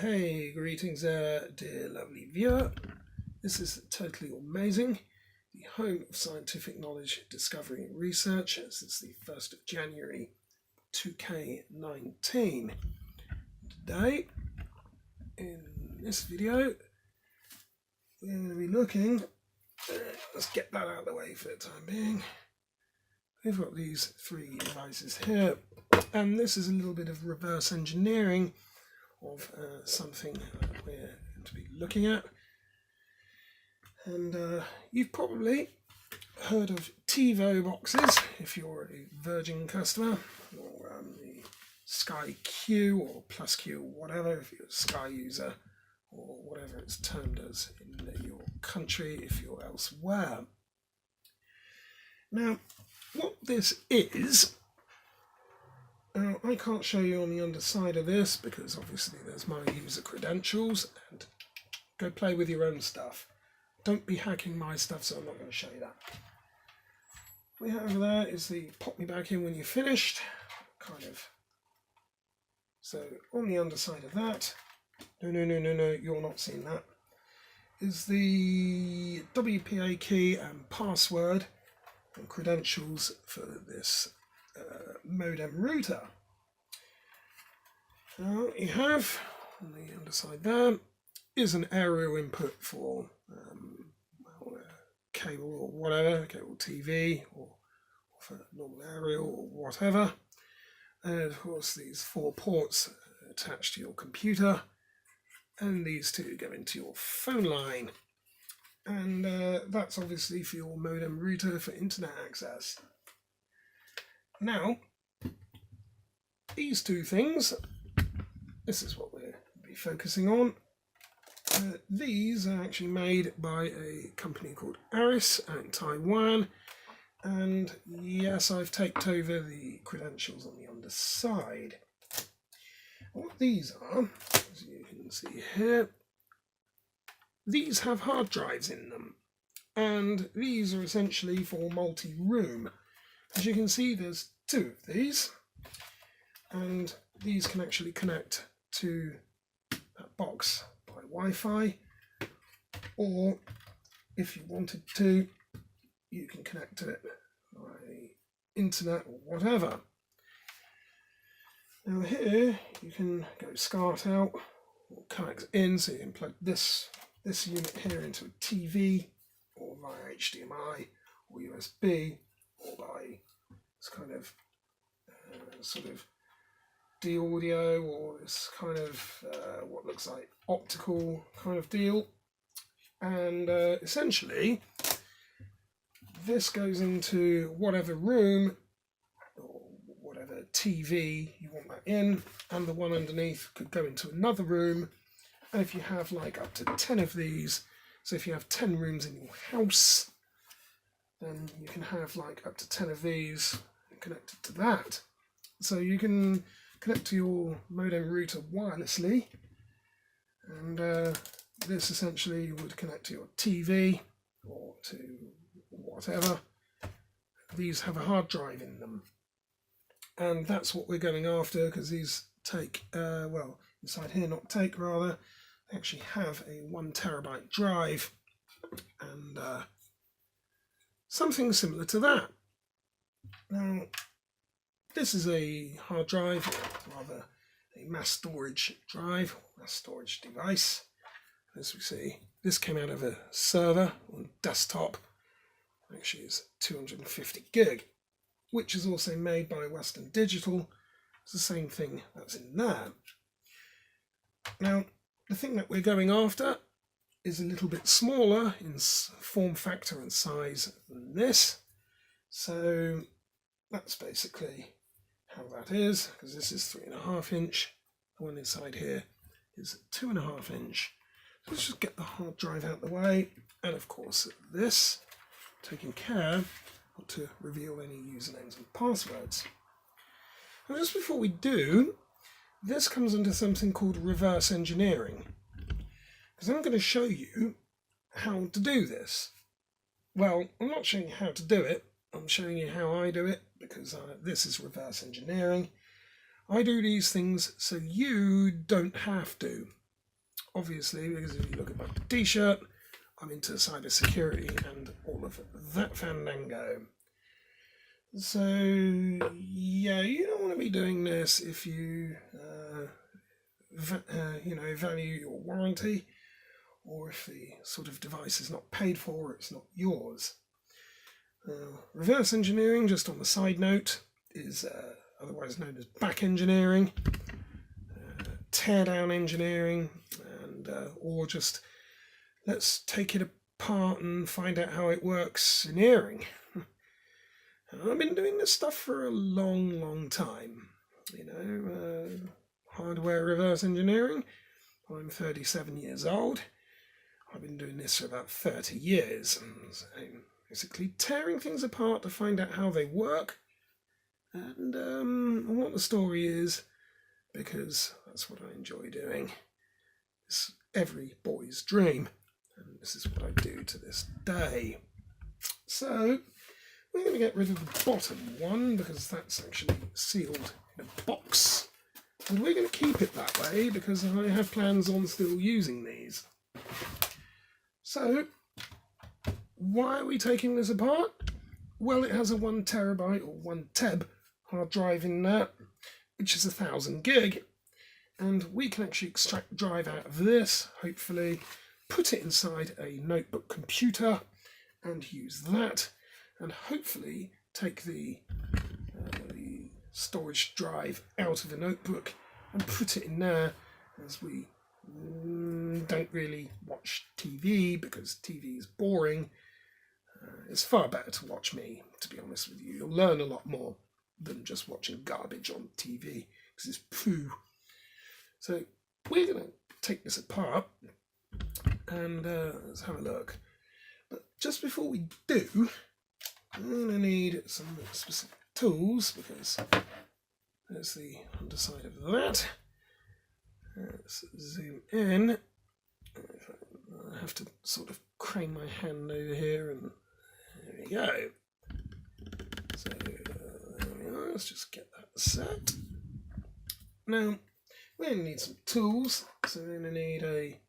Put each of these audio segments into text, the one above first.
Hey, greetings there, dear lovely viewer. This is Totally Amazing, the home of scientific knowledge, discovery and research. This is the 1st of January 2K19. Today, in this video, we're going to be looking, let's get that out of the way for the time being. We've got these three devices here, and this is a little bit of reverse engineering of something we're going to be looking at. And you've probably heard of TiVo boxes if you're a Virgin customer, or the Sky Q or Plus Q or whatever if you're a Sky user, or whatever it's termed as in your country if you're elsewhere. Now, what this is, I can't show you on the underside of this because obviously there's my user credentials, and go play with your own stuff. Don't be hacking my stuff, so I'm not going to show you that. What we have there is the pop me back in when you're finished, kind of. So on the underside of that, no, you're not seeing that, is the WPA key and password and credentials for this modem router. Now you have on the underside there is an aerial input for cable or whatever, cable TV or for normal aerial or whatever, and of course these 4 ports attached to your computer, and these 2 go into your phone line, and that's obviously for your modem router for internet access. Now, these 2 things, this is what we'll be focusing on. These are actually made by a company called Aris out in Taiwan, and yes, I've taped over the credentials on the underside. What these are, as you can see here, these have hard drives in them, and these are essentially for multi-room. As you can see, there's 2 of these, and these can actually connect to that box by Wi-Fi, or if you wanted to, you can connect to it by internet or whatever. Now here you can go SCART out or connect in, so you can plug this unit here into a TV or via HDMI or USB, or by this kind of sort of D-audio, or this kind of what looks like optical kind of deal, and essentially this goes into whatever room or whatever TV you want that in, and the one underneath could go into another room. And if you have like up to 10 of these, so if you have 10 rooms in your house, then you can have like up to 10 of these connected to that. So you can connect to your modem router wirelessly, and this essentially would connect to your TV or to whatever. These have a hard drive in them, and that's what we're going after, because these take, well, inside here, not take, rather, they actually have a 1 terabyte drive, and something similar to that. Now, this is a hard drive, or rather a mass storage drive, mass storage device. As we see, this came out of a server on desktop, actually is 250 gig, which is also made by Western Digital. It's the same thing that's in there. Now, the thing that we're going after is a little bit smaller in form factor and size than this. So that's basically how that is, because this is 3.5 inch. The one inside here is 2.5 inch. So let's just get the hard drive out of the way, and of course this, taking care not to reveal any usernames and passwords. And just before we do, this comes into something called reverse engineering, because I'm going to show you how to do this. Well, I'm not showing you how to do it, I'm showing you how I do it, because this is reverse engineering. I do these things so you don't have to. obviously, because if you look at my t-shirt, I'm into cybersecurity and all of that fandango. So yeah, you don't want to be doing this if you value your warranty, or if the sort of device is not paid for, it's not yours. Reverse engineering, just on the side note, is otherwise known as back engineering, teardown engineering, and or just let's take it apart and find out how it works engineering. I've been doing this stuff for a long time. Hardware reverse engineering. I'm 37 years old. I've been doing this for about 30 years. So basically tearing things apart to find out how they work and what the story is, because that's what I enjoy doing. It's every boy's dream, and this is what I do to this day. So we're going to get rid of the bottom one because that's actually sealed in a box, and we're going to keep it that way because I have plans on still using these. So why are we taking this apart? Well, it has a 1 terabyte or 1 teb hard drive in there, which is 1000 gig, and we can actually extract drive out of this, hopefully put it inside a notebook computer and use that, and hopefully take the storage drive out of the notebook and put it in there, as we don't really watch TV because TV is boring. It's far better to watch me, to be honest with you. You'll learn a lot more than just watching garbage on TV, because it's poo. So we're going to take this apart and let's have a look. But just before we do, I'm going to need some specific tools, because there's the underside of that. Let's zoom in. I have to sort of crane my hand over here, and there we go. So there we are. Let's just get that set. Now we're going to need some tools. So we're going to need a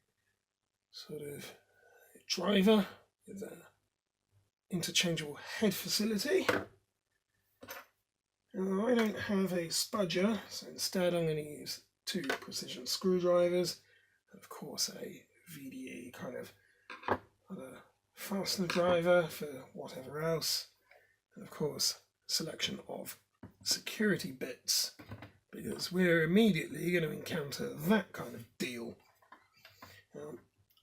sort of driver with an interchangeable head facility. Now, I don't have a spudger, so instead I'm going to use 2 precision screwdrivers, and of course a VDE kind of other fastener driver for whatever else, and of course a selection of security bits, because we're immediately going to encounter that kind of deal.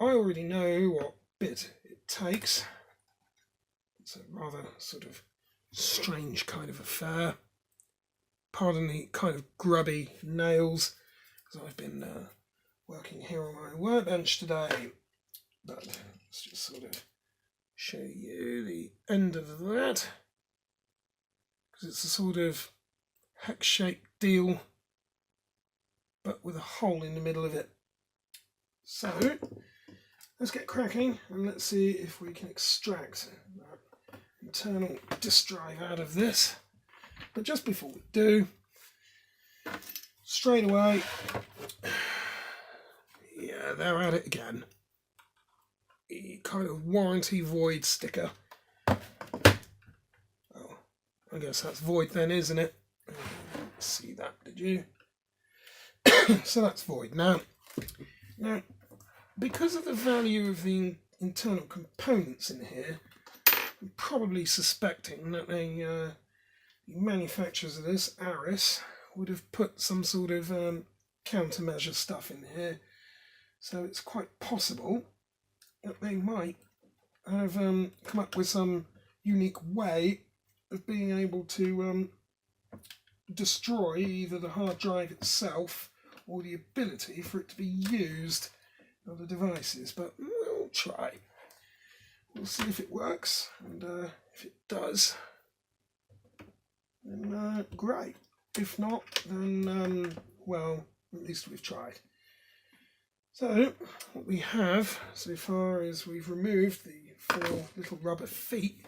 I already know what bit it takes. It's a rather sort of strange kind of affair. Pardon the kind of grubby nails, because I've been working here on my workbench today. But let's just sort of show you the end of that, because it's a sort of hex-shaped deal, but with a hole in the middle of it. So let's get cracking and let's see if we can extract that internal disk drive out of this. But just before we do, straight away, yeah, they're at it again. The kind of warranty void sticker. Oh, I guess that's void then, isn't it? See that, did you? So that's void. Now, because of the value of the internal components in here, I'm probably suspecting that the manufacturers of this, Aris, would have put some sort of countermeasure stuff in here. So it's quite possible that they might have come up with some unique way of being able to destroy either the hard drive itself or the ability for it to be used on the devices. But we'll try. We'll see if it works, and if it does, then great. If not, then well, at least we've tried. So what we have so far is we've removed the 4 little rubber feet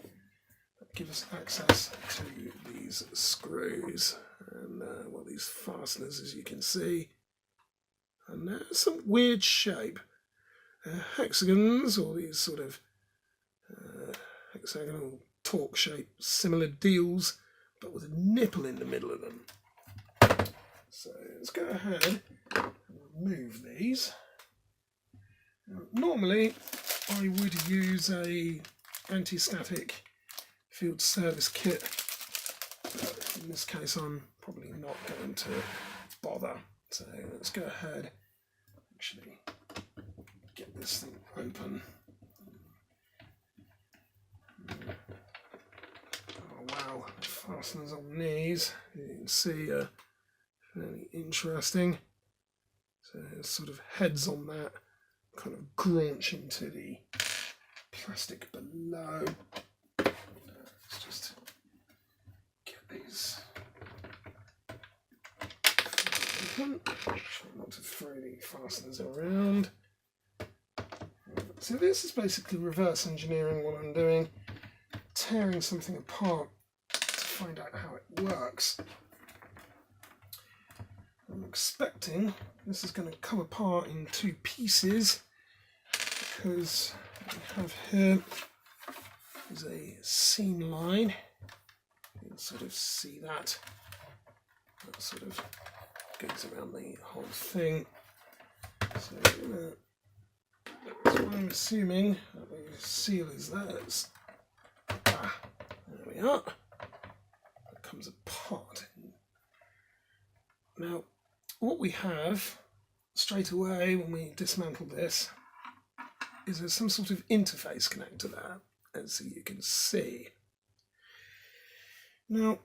that give us access to these screws and well, these fasteners, as you can see. And there's some weird shape. Hexagons, or these sort of hexagonal torque shape, similar deals, but with a nipple in the middle of them. So let's go ahead and remove these. Normally I would use a anti-static field service kit, but in this case I'm probably not going to bother. So let's go ahead, actually get this thing open. Oh wow, the fasteners on these, you can see, are fairly interesting. So there's sort of heads on that, kind of graunch into the plastic below. Let's just get these open. Try not to throw the fasteners around. So this is basically reverse engineering what I'm doing, tearing something apart to find out how it works. I'm expecting this is going to come apart in two pieces, because what we have here is a seam line. You can sort of see that. That sort of goes around the whole thing. So that's what I'm assuming that the seal is there. There we are. That comes apart. Now, what we have straight away when we dismantle this is there's some sort of interface connector there, as you can see. Now,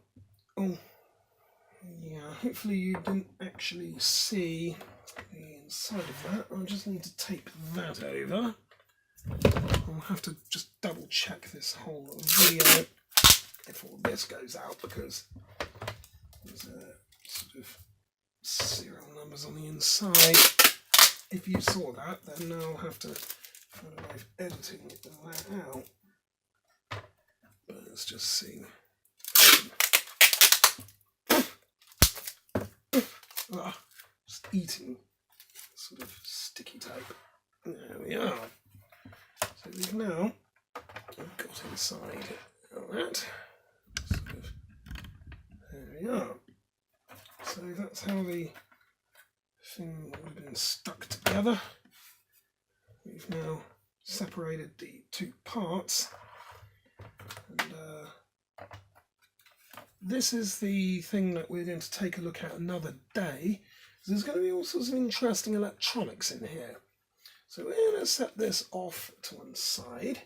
hopefully you didn't actually see the inside of that. I just need to tape that over. I'll have to just double check this whole video before this goes out, because there's sort of serial numbers on the inside. If you saw that, then I'll have to find a way of editing that out. But let's just see. Just eating sort of sticky tape. There we are. So we've now got inside that. Sort of, there we are. So that's how the thing would have been stuck together. We've now separated the two parts, and this is the thing that we're going to take a look at another day. There's going to be all sorts of interesting electronics in here. So we're going to set this off to one side.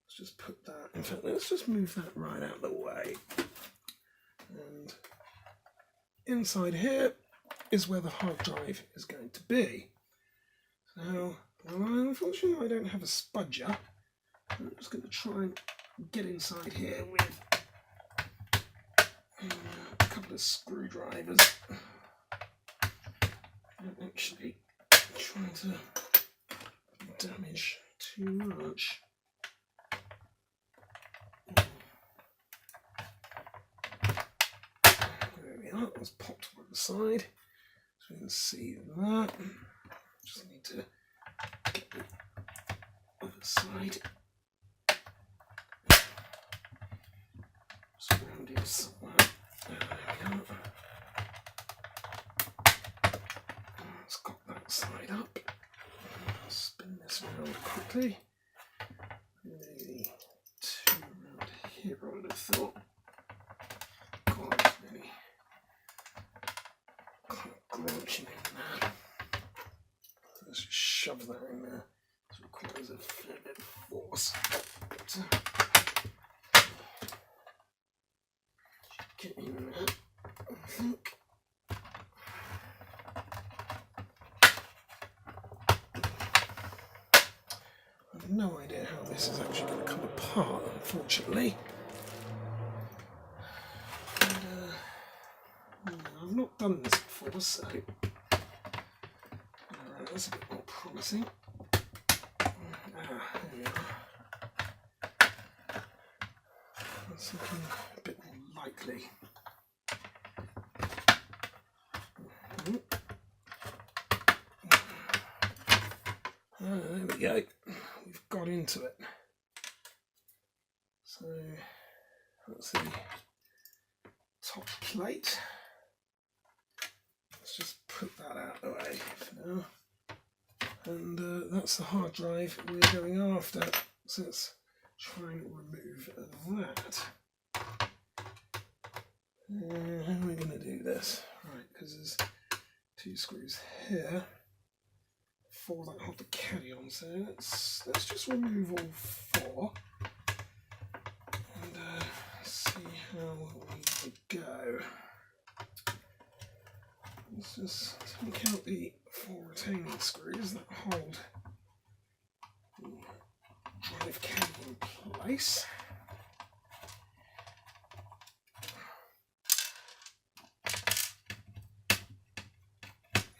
Let's just put that, in fact, let's just move that right out of the way. And inside here is where the hard drive is going to be. Now, unfortunately I don't have a spudger. I'm just going to try and get inside here with a couple of screwdrivers. Not actually trying to damage too much. There we are, that was popped on the side, so you can see that. Just need to get the other side surrounded somewhere. There we go. Let's got that side up. Spin this around quickly. Maybe two around here, I would have thought. God, it's really kind of grouching in there. Let's just shove that in there. This requires a fair bit of force. But, get in there, I think. I have no idea how this is actually going to come apart, unfortunately. And, I've not done this before, so that's a bit more promising. There we are. That's looking a bit more likely. There we go, we've got into it. So that's the top plate. Let's just put that out of the way for now. And that's the hard drive we're going after. So let's try and remove that. How are we going to do this? Right, because there's 2 screws here. 4 that hold the caddy on. So let's just remove all 4. And see how we go. Let's just take out the 4 retaining screws that hold the drive caddy in place.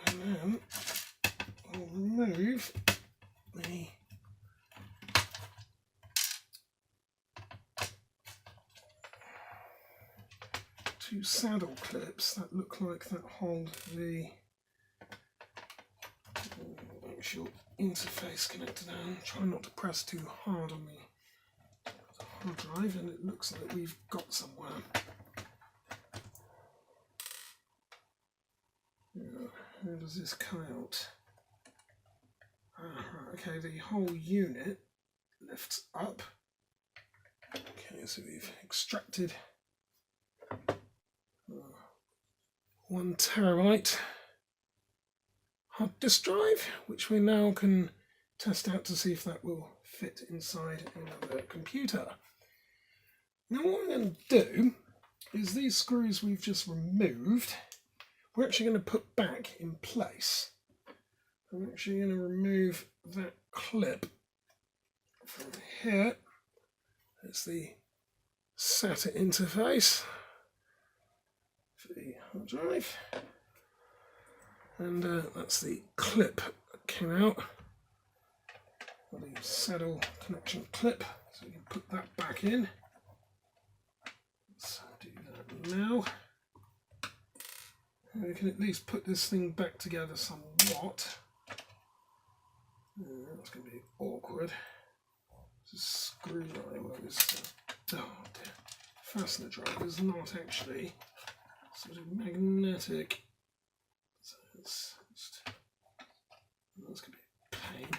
And then we'll remove the two saddle clips that look like that hold the actual interface connector down. Try not to press too hard on the hard drive, and it looks like we've got somewhere. How does this come out? Okay, the whole unit lifts up. Okay, so we've extracted 1 terabyte hard disk drive, which we now can test out to see if that will fit inside another computer. Now what I'm going to do is these screws we've just removed, we're actually going to put back in place. I'm actually going to remove that clip from here. That's the SATA interface for the hard drive, and that's the clip that came out, or the saddle connection clip, so we can put that back in. Let's do that now. We can at least put this thing back together somewhat. That's going to be awkward. This screwdriver is oh dear. Fastener driver is not actually sort of magnetic, so it's just, that's going to be a pain.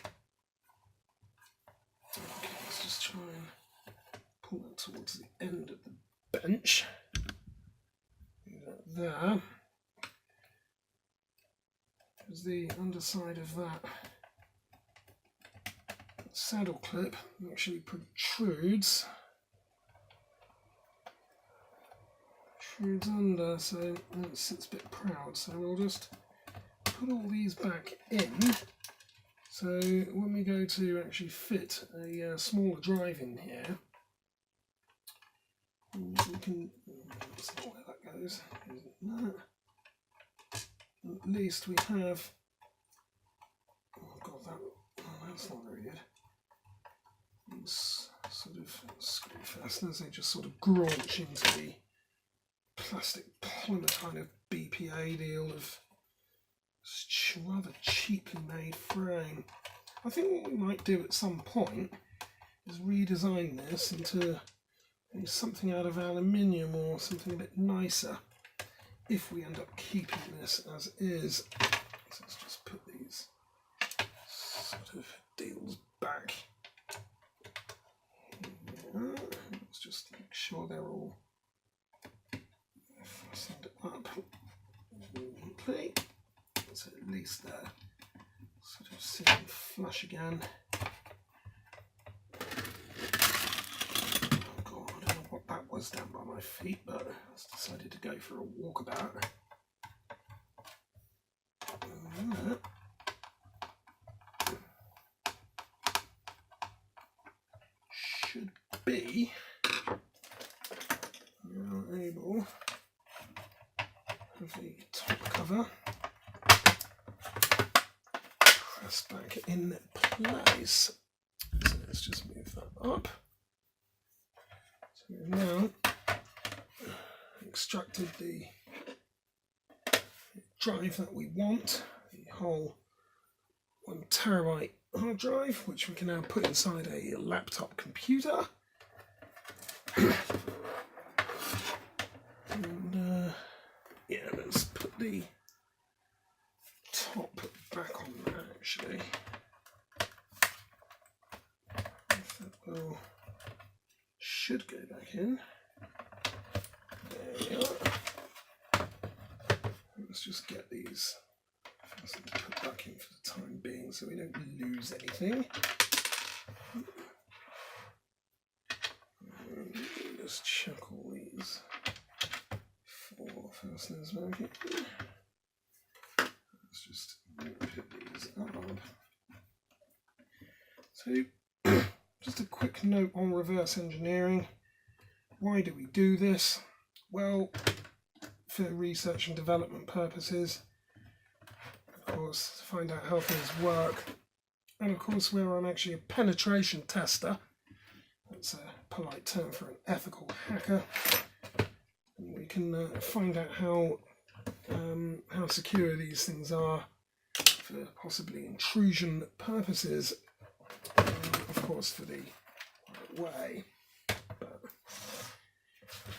Okay, let's just try and pull that towards the end of the bench. Do that there. Because the underside of that saddle clip actually protrudes under, so it sits a bit proud. So we'll just put all these back in. So when we go to actually fit a smaller drive in here, we can, that's not where that goes, that. At least we have, oh god, that's not very good. These sort of screw fasteners, they just sort of graunch into the plastic polymer kind of BPA deal of rather cheaply made frame. I think what we might do at some point is redesign this into maybe something out of aluminium or something a bit nicer, if we end up keeping this as is. So let's just put these sort of deals back. Let's just make sure they're all fastened up neatly. So at least they're sort of sitting flush again. Oh god, I don't know what that was down by my feet, but I just decided to go for a walkabout. Should be now able of the top cover pressed back in place. So let's just move that up. So we've now extracted the drive that we want, the whole 1 terabyte hard drive, which we can now put inside a laptop computer. And yeah, let's put the top back on that actually. That should go back in. There we are. Let's just get these put back in for the time being so we don't lose anything. Just check all these 4 fasteners working. Let's just put these up. So, just a quick note on reverse engineering. Why do we do this? Well, for research and development purposes. Of course, to find out how things work. And of course, I'm actually a penetration tester. That's a polite term for an ethical hacker. And we can find out how secure these things are for possibly intrusion purposes. Of course, for the right way. But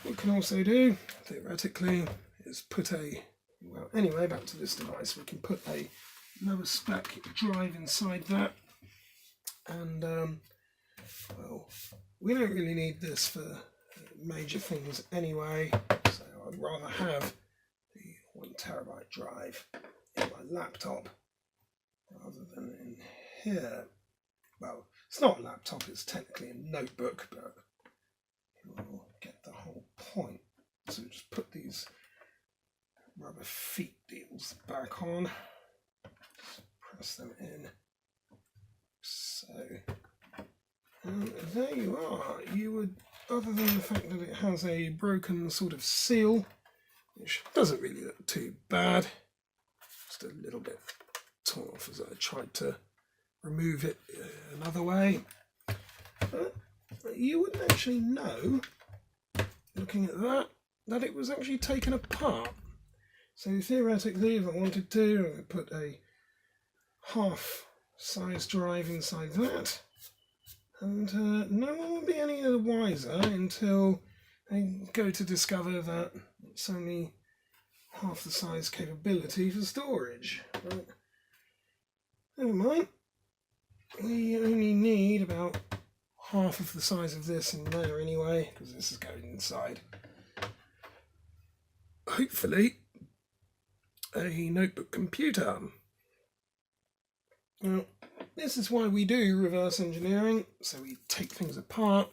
what we can also do, theoretically, is put well, anyway, back to this device, we can put a lower spec drive inside that, and well, we don't really need this for major things anyway, so I'd rather have the 1 terabyte drive in my laptop rather than in here. Well, it's not a laptop, it's technically a notebook, but you'll get the whole point. So just put these rubber feet deals back on, just press them in, so, and there you are. You would, other than the fact that it has a broken sort of seal, which doesn't really look too bad, just a little bit torn off as I tried to remove it another way, but you wouldn't actually know, looking at that it was actually taken apart. So theoretically, if I wanted to, I could put a half-size drive inside that, and no one will be any the wiser until they go to discover that it's only half the size capability for storage. But never mind, we only need about half of the size of this in there anyway, because this is going inside, hopefully, a notebook computer. Now, this is why we do reverse engineering, so we take things apart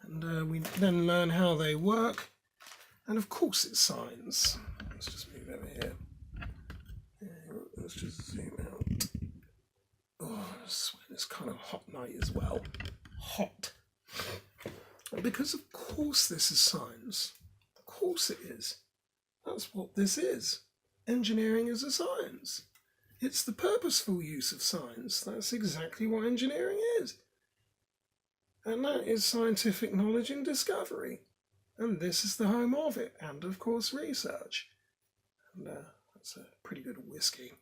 and we then learn how they work, and of course it's science. Let's just move over here. Let's just zoom out. Oh, it's kind of hot night as well. Hot. Because of course this is science. Of course it is. That's what this is. Engineering is a science. It's the purposeful use of science. That's exactly what engineering is. And that is scientific knowledge and discovery. And this is the home of it. And of course research. And that's a pretty good whiskey.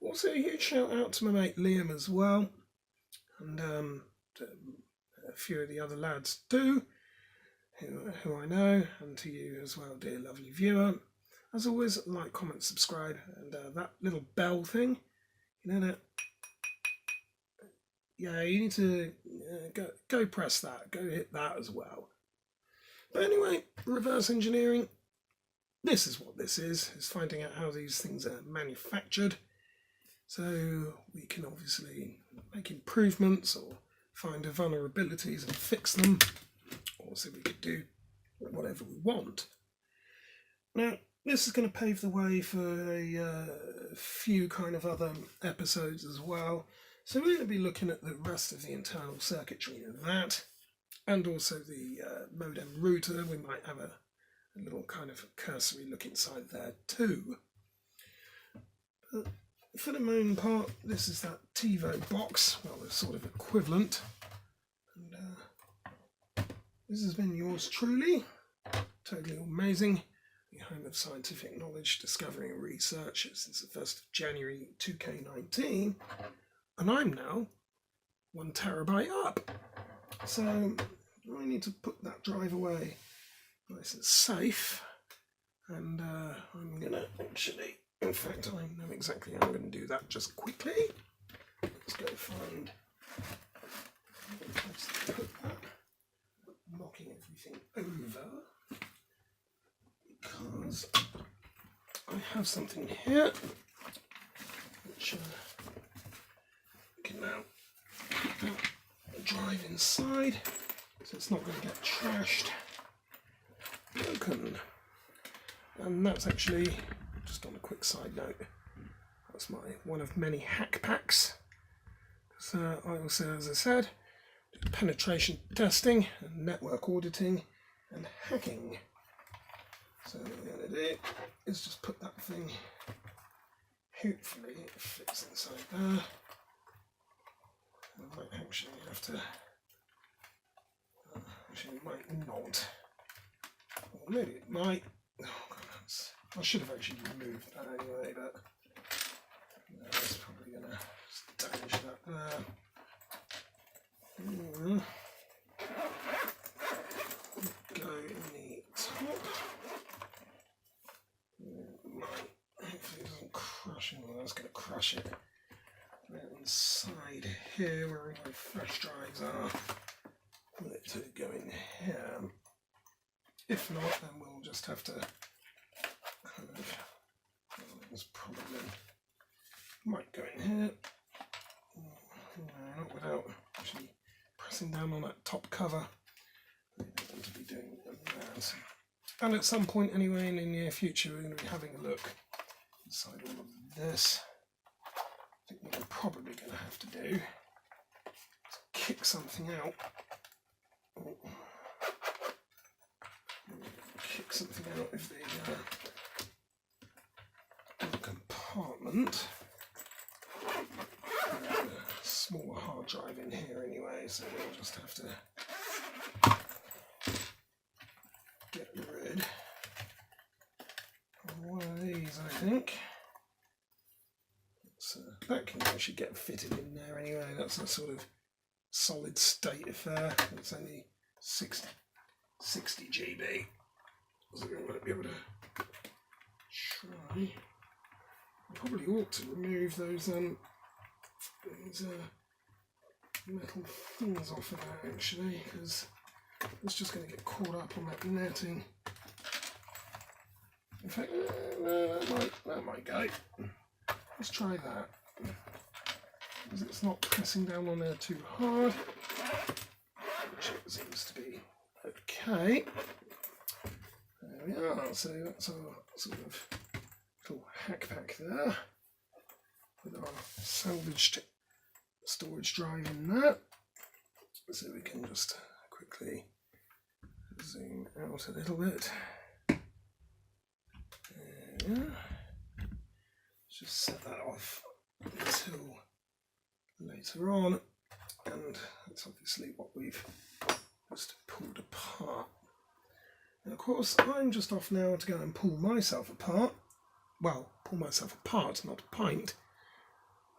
Also a huge shout out to my mate Liam as well. And a few of the other lads too, who I know. And to you as well, dear lovely viewer. As always, like, comment, subscribe, and that little bell thing, you know that, yeah, you need to go press that, go hit that as well. But anyway, reverse engineering, this is what this is finding out how these things are manufactured, so we can obviously make improvements or find the vulnerabilities and fix them, or so we could do whatever we want. Now, this is going to pave the way for a few kind of other episodes as well. So we're going to be looking at the rest of the internal circuitry of that, and also the modem router. We might have a little kind of cursory look inside there too. But for the main part, this is that TiVo box, well, the sort of equivalent. And this has been yours truly, totally amazing. The home of scientific knowledge, discovery and research since the 1st of January 2019. and I'm now 1 terabyte up. So I need to put that drive away nice and safe, and I'm gonna actually, in fact, I know exactly how I'm going to do that just quickly. Let's go find, let's put that, knocking everything over, because I have something here which can now put that drive inside, so it's not going to get trashed, broken. And that's actually, just on a quick side note, that's one of many hack packs. So I also, as I said, do penetration testing and network auditing and hacking. So what I'm going to do is just put that thing, hopefully it fits inside there. I might actually have to, actually it might not, or maybe it might. Oh God, I should have actually removed that anyway, but that's probably going to damage that there. Go in the top. Hopefully it doesn't crush it. Well, that's going to crush it. Right inside here, where my flash drives are, let it go in here. If not, then we'll just have to kind of, this probably might go in here. No, not without actually pressing down on that top cover. I don't want to be doing that. And at some point anyway in the near future we're going to be having a look inside all of this. I think what I'm probably going to have to do is kick something out. Kick something out of the compartment. There's a smaller hard drive in here anyway, so we'll just have to get rid of one of these, I think. That can actually get fitted in there anyway. That's a sort of solid state affair. It's only 60 GB. So we might be able to try. I probably ought to remove those metal things off of that actually, because it's just going to get caught up on that netting. In fact, that might go. Let's try that. Because it's not pressing down on there too hard, which it seems to be okay. There we are. So that's our sort of little hack pack there with our salvaged storage drive in there. So we can just quickly zoom out a little bit. There. Just set that off until later on, and that's obviously what we've just pulled apart. Now, of course, I'm just off now to go and pull myself apart. Well, pull myself apart, not a pint.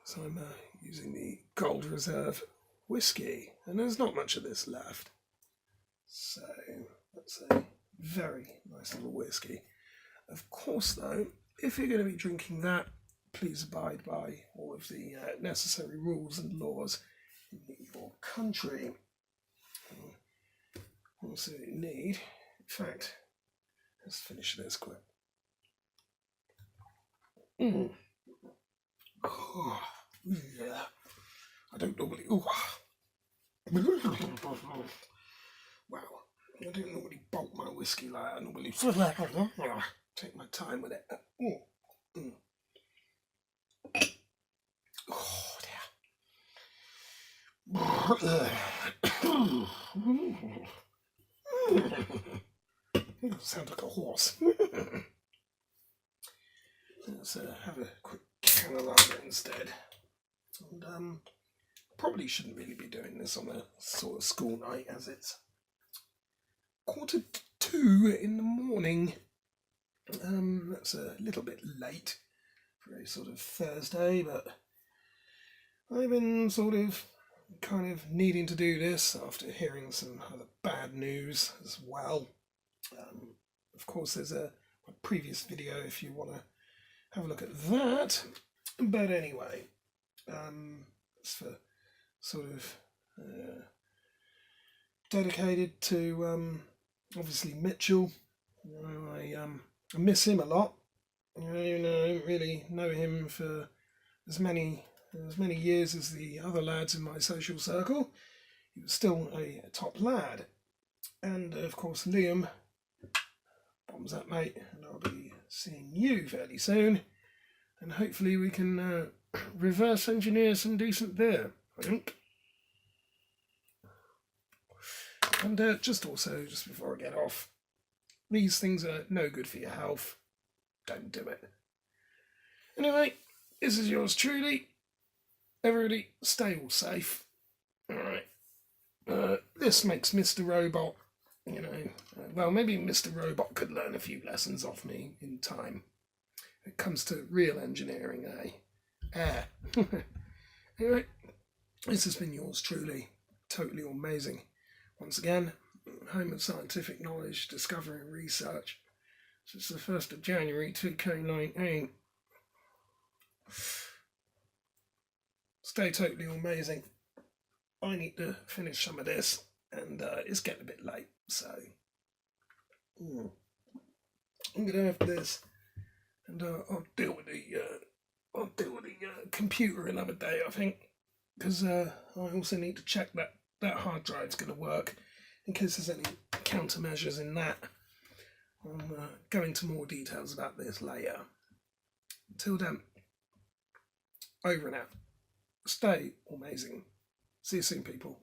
So I'm using the Gold Reserve whiskey, and there's not much of this left. So that's a very nice little whiskey. Of course, though, if you're going to be drinking that, please abide by all of the necessary rules and laws in your country. Also, you need, in fact, let's finish this quick. Oh, yeah. I don't normally. Oh. Wow. I don't normally bulk my whiskey like that. I normally take my time with it. Oh dear. Sounds like a horse. Let's have a quick can of that instead. And probably shouldn't really be doing this on a sort of school night, as it's 1:45 in the morning. That's a little bit late for a sort of Thursday, but I've been sort of kind of needing to do this after hearing some other bad news as well. Of course, there's a previous video if you want to have a look at that. But anyway, it's for sort of dedicated to obviously Mitchell. I miss him a lot. I don't really know him for as many years as the other lads in my social circle. He was still a top lad. And of course, Liam, bombs up, mate, and I'll be seeing you fairly soon. And hopefully we can reverse engineer some decent beer, I think. And just before I get off, these things are no good for your health. Don't do it. Anyway, this is yours truly. Everybody, stay all safe. Alright. This makes Mr. Robot, well, maybe Mr. Robot could learn a few lessons off me in time. It comes to real engineering, eh? Anyway, this has been yours truly. Totally amazing. Once again, home of scientific knowledge, discovery and research. Since the 1st of January 2019. Stay totally amazing. I need to finish some of this, and it's getting a bit late, so I'm gonna have this, and I'll deal with the computer another day, I think, because I also need to check that hard drive's gonna work in case there's any countermeasures in that. I'll go into more details about this later. Until then, over and out. Stay amazing. See you soon, people.